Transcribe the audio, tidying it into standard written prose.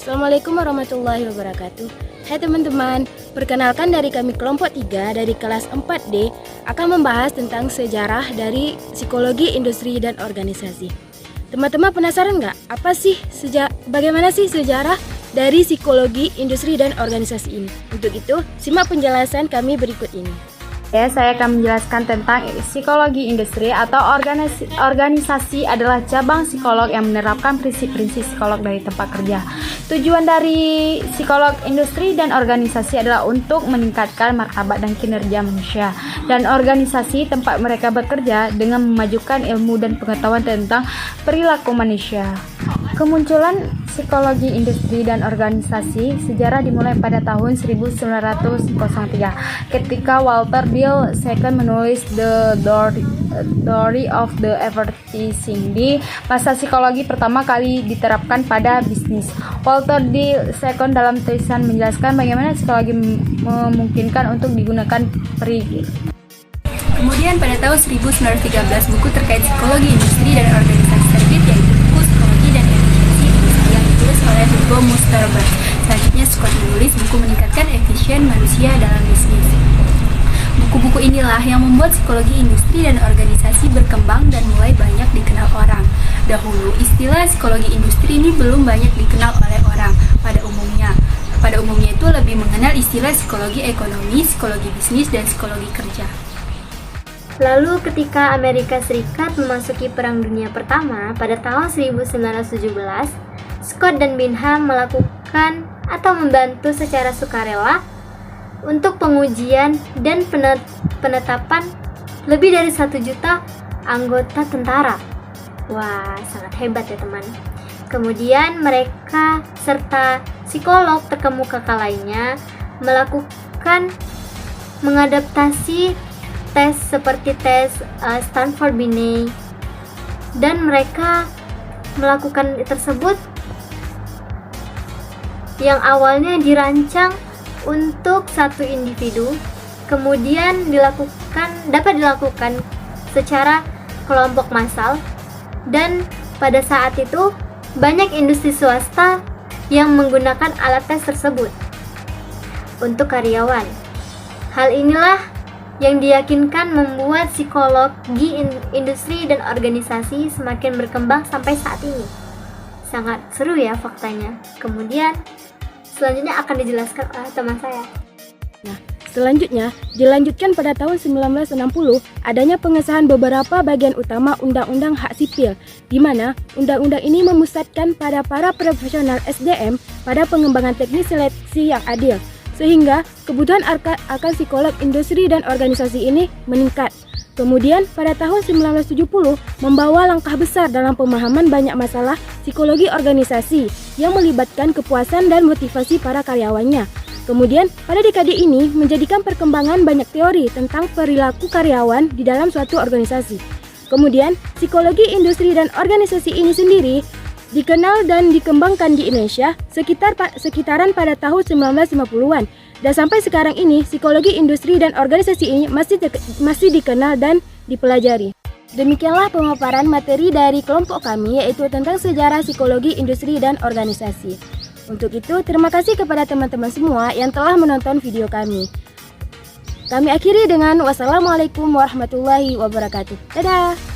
Assalamualaikum warahmatullahi wabarakatuh. Hai teman-teman, perkenalkan dari kami kelompok 3 dari kelas 4D akan membahas tentang sejarah dari psikologi industri dan organisasi. Teman-teman penasaran nggak? Bagaimana sih sejarah dari psikologi industri dan organisasi ini? Untuk itu, simak penjelasan kami berikut ini. Ya, saya akan menjelaskan tentang psikologi industri atau organisasi adalah cabang psikolog yang menerapkan prinsip-prinsip psikolog dari tempat kerja. Tujuan dari psikolog industri dan organisasi adalah untuk meningkatkan martabat dan kinerja manusia dan organisasi tempat mereka bekerja dengan memajukan ilmu dan pengetahuan tentang perilaku manusia. Kemunculan psikologi industri dan organisasi sejarah dimulai pada tahun 1903 ketika Walter Dill II menulis The Theory of the Advertising. Di masa psikologi pertama kali diterapkan pada bisnis. Walter Dill II dalam tulisan menjelaskan bagaimana psikologi memungkinkan untuk digunakan Kemudian pada tahun 1913 buku terkait psikologi industri dan organisasi terbit, yaitu buku Psikologi dan Efisiensi Industri yang ditulis oleh Hugo Musterberg. Selanjutnya Scott menulis buku Meningkatkan Efisien Manusia dalam Bisnis. Buku-buku inilah yang membuat psikologi industri dan organisasi berkembang dan mulai banyak dikenal orang. Dahulu, istilah psikologi industri ini belum banyak dikenal oleh orang pada umumnya. Pada umumnya itu lebih mengenal istilah psikologi ekonomi, psikologi bisnis, dan psikologi kerja. Lalu ketika Amerika Serikat memasuki Perang Dunia Pertama pada tahun 1917, Scott dan Bingham melakukan atau membantu secara sukarela untuk pengujian dan penetapan lebih dari 1 juta anggota tentara. Wah, sangat hebat ya teman. Kemudian mereka serta psikolog terkemuka lainnya mengadaptasi tes seperti tes Stanford Binet, dan mereka melakukan tersebut yang awalnya dirancang untuk satu individu, kemudian dapat dilakukan secara kelompok massal, dan pada saat itu banyak industri swasta yang menggunakan alat tes tersebut untuk karyawan. Hal inilah yang diyakinkan membuat psikologi industri dan organisasi semakin berkembang sampai saat ini. Sangat seru ya faktanya. Kemudian selanjutnya akan dijelaskan oleh teman saya. Nah, selanjutnya dilanjutkan pada tahun 1960 adanya pengesahan beberapa bagian utama Undang-Undang Hak Sipil, di mana undang-undang ini memusatkan pada para profesional SDM pada pengembangan teknik seleksi yang adil, sehingga kebutuhan akan psikolog industri dan organisasi ini meningkat. Kemudian pada tahun 1970 membawa langkah besar dalam pemahaman banyak masalah psikologi organisasi yang melibatkan kepuasan dan motivasi para karyawannya. Kemudian pada dekade ini menjadikan perkembangan banyak teori tentang perilaku karyawan di dalam suatu organisasi. Kemudian psikologi industri dan organisasi ini sendiri dikenal dan dikembangkan di Indonesia sekitaran pada tahun 1950-an, dan sampai sekarang ini psikologi industri dan organisasi ini masih dikenal dan dipelajari. Demikianlah pemaparan materi dari kelompok kami, yaitu tentang sejarah psikologi industri dan organisasi. Untuk itu, terima kasih kepada teman-teman semua yang telah menonton video kami. Kami akhiri dengan wassalamualaikum warahmatullahi wabarakatuh. Dadah!